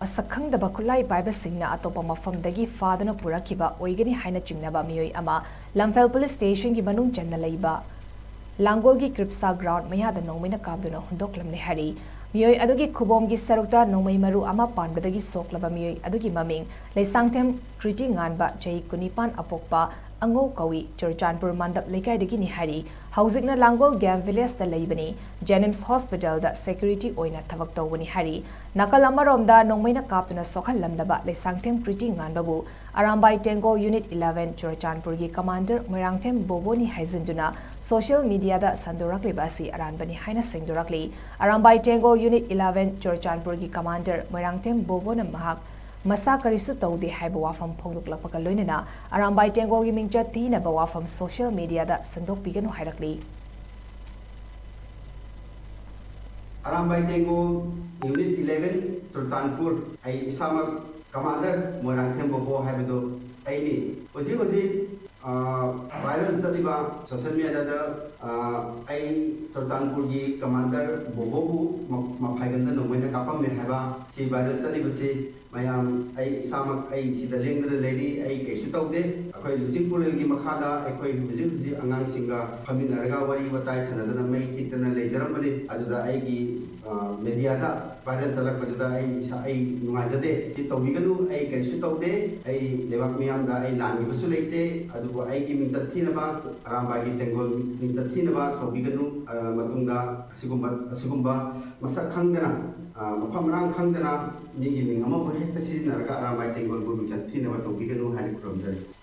ꯑꯁꯛꯈꯪꯗꯕ ꯈꯨꯠꯂꯥꯏ ꯄꯥꯏꯕꯁꯤꯡꯅ ꯑꯇꯣꯞꯄ ꯃꯐꯝꯗꯒꯤ ꯐꯥꯗꯨꯅ ꯄꯨꯔꯛꯈꯤꯕ ꯑꯣꯏꯒꯅꯤ ꯍꯥꯏꯅ ꯆꯤꯡꯅꯕ ꯃꯤꯑꯣꯏ ꯑꯃ ꯂꯝꯐꯦꯜ ꯄꯨꯂꯤꯁ ꯁ꯭ꯇꯦꯁꯟꯒꯤ ꯃꯅꯨꯡ ꯆꯟꯅ ꯂꯩꯕ ꯂꯥꯡꯒꯣꯜꯒꯤ ꯀ꯭ꯔꯤꯞꯁꯥ ꯒ꯭ꯔꯥꯎꯟꯗ ꯃꯌꯥꯗ ꯅꯣꯡꯃꯩꯅ ꯀꯥꯞꯇꯨꯅ ꯍꯨꯟꯗꯣꯛꯂꯝꯂꯦ ꯍꯥꯏꯔꯤ꯫ ꯃꯤꯑꯣꯏ ꯑꯗꯨꯒꯤ ꯈꯨꯕꯣꯝꯒꯤ ꯁꯔꯨꯛꯇ ꯅꯣꯡꯃꯩ ꯃꯔꯨ ꯑꯃ ꯄꯥꯟꯕꯗꯒꯤ ꯁꯣꯛꯂꯕ ꯃꯤꯑꯣꯏ ꯑꯗꯨꯒꯤ ꯃꯃꯤꯡ ꯂꯩꯁꯥꯡꯊꯦꯝ ꯀ꯭ꯔꯤꯇꯤ ꯉꯥꯟꯕ ꯆꯍꯤ 19 ꯑꯄꯣꯛꯄ ꯑꯉꯧ ꯀꯧꯏ ꯆꯨꯔꯆꯥꯟꯄꯨꯔ ꯃꯥꯟꯗꯞ ꯂꯩꯀꯥꯏꯗꯒꯤꯅꯤ ꯍꯥꯏꯔꯤ꯫ ꯍꯧꯖꯤꯛꯅ ꯂꯥꯡꯒꯣꯜ ꯒꯦꯝ ꯚꯤꯂꯦꯖꯇ ꯂꯩꯕꯅꯤ꯫ ꯖꯦꯅꯤꯝꯁ ꯍꯣꯁꯄꯤꯇꯥꯜꯗ ꯁꯦꯀ꯭ꯌꯨꯔꯤꯇꯤ ꯑꯣꯏꯅ ꯊꯕꯛ ꯇꯧꯕꯅꯤ ꯍꯥꯏꯔꯤ꯫ ꯅꯥꯀꯜ ꯑꯃꯔꯣꯝꯗ ꯅꯣꯡꯃꯩꯅ ꯀꯥꯞꯇꯨꯅ ꯁꯣꯛꯍꯜꯂꯝꯂꯕ ꯂꯩꯁꯥꯡꯊꯦꯝ ꯀ꯭ꯔꯤꯇꯤ ꯉꯥꯟꯕꯕꯨ ꯑꯔꯥꯝꯕꯥꯏ ꯇꯦꯡꯒꯣꯜ ꯌꯨꯅꯤꯠ 11 ꯆꯨꯔꯆꯥꯟꯄꯨꯔꯒꯤ ꯀꯃꯥꯟꯗꯔ ꯃꯣꯏꯔꯥꯡꯊꯦꯝ ꯕꯣꯕꯣꯅꯤ ꯍꯥꯏꯖꯤꯟꯗꯨꯅ ꯁꯣꯁꯤꯌꯦꯜ ꯃꯤꯗꯤꯌꯥꯗ ꯁꯟꯗꯣꯔꯛꯂꯤꯕ ꯑꯁꯤ ꯑꯔꯥꯟꯕꯅꯤ ꯍꯥꯏꯅ ꯁꯦꯡꯗꯣꯔꯛꯂꯤ꯫ ꯑꯔꯥꯝꯕꯥꯏ ꯇꯦꯡꯒꯣꯜ ꯌꯨꯅꯤꯠ 11 ꯆꯨꯔꯆꯥꯟꯄꯨꯔꯒꯤ ꯀꯃꯥꯟꯗꯔ ꯃꯣꯏꯔꯥꯡꯊꯦꯝ ꯕꯣꯕꯣꯅ ꯃꯍꯥꯛ ꯃꯁꯥ ꯀꯔꯤꯁꯨ ꯇꯧꯗꯦ ꯍꯥꯏꯕ ꯋꯥꯐꯝ ꯐꯣꯡꯗꯣꯛꯂꯛꯄꯒ ꯂꯣꯏꯅꯅ ꯑꯔꯥꯝꯕꯥꯏ ꯇꯦꯡꯒꯣꯜꯒꯤ ꯃꯤꯡꯆꯠ ꯊꯤꯅꯕ ꯋꯥꯐꯝ social ꯃꯤꯗꯤꯌꯥꯗ ꯁꯟꯗꯣꯛꯄꯤꯒꯅꯨ ꯍꯥꯏꯔꯛꯂꯤ꯫ Arambai Tengol Unit 11 Churchanpur ai isamak commander Moirangthem Bobo haibado aini hoji viral chaliba social media da ai Churchanpur gi commander Bobo bu maphaigan nongmeina kapamle haiba si viral chaliba si mayam ai isamak ai sida lengdana leiri ai kaisu taude akhoi Luchingpur gi makhada akhoi huji angang singa phaminarga wari watai sanadana mai kitana leijarambani aduda ai gi media da viral chalak paduda ai nungajade ti tawiganu ai kaisu taude ai lebak miyam da ai langi basu leite adugo ai gi mingchat thinaba Arambai gi Tengol mingchat thinaba tawiganu matungda asigumba masak khangdana mafam rang khangdana migi ning ama bo hekta sizinarga Arambai Tengol bu mingchat thinaba tawiganu hai khuromjari।